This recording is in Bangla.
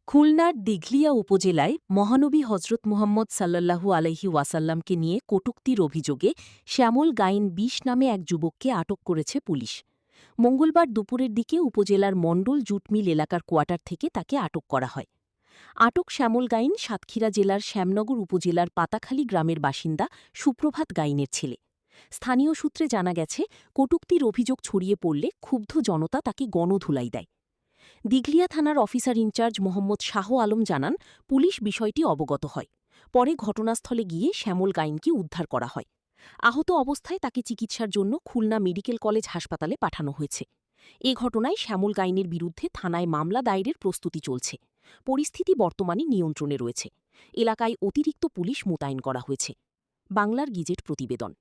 খুলনার দিঘলিয়া উপজেলায় মহানবী হজরত মুহাম্মদ সাল্লাল্লাহু আলাইহি ওয়াসাল্লামকে নিয়ে কটূক্তির অভিযোগে শ্যামল গাইন ২০ নামে এক যুবককে আটক করেছে পুলিশ। মঙ্গলবার দুপুরের দিকে উপজেলার মণ্ডল জুট মিল এলাকার কোয়ার্টার থেকে তাকে আটক করা হয়। আটক শ্যামল গাইন সাতক্ষীরা জেলার শ্যামনগর উপজেলার পাতাখালী গ্রামের বাসিন্দা সুপ্রভাত গাইনের ছেলে। স্থানীয় সূত্রে জানা গেছে, কটূক্তির অভিযোগ ছড়িয়ে পড়লে ক্ষুব্ধ জনতা তাকে গণধুলাই দেয়। দিঘলিয়া থানার অফিসার ইনচার্জ মোহাম্মদ শাহ আলম জানান, পুলিশ বিষয়টি অবগত হয়। পরে ঘটনাস্থলে গিয়ে শ্যামল গাইনকে উদ্ধার করা হয়। আহত অবস্থায় তাকে চিকিৎসার জন্য খুলনা মেডিকেল কলেজ হাসপাতালে পাঠানো হয়েছে। এ ঘটনায় শ্যামল গাইনের বিরুদ্ধে থানায় মামলা দায়েরের প্রস্তুতি চলছে। পরিস্থিতি বর্তমানে নিয়ন্ত্রণে রয়েছে। এলাকায় অতিরিক্ত পুলিশ মোতায়েন করা হয়েছে। বাংলার গিজেট প্রতিবেদন।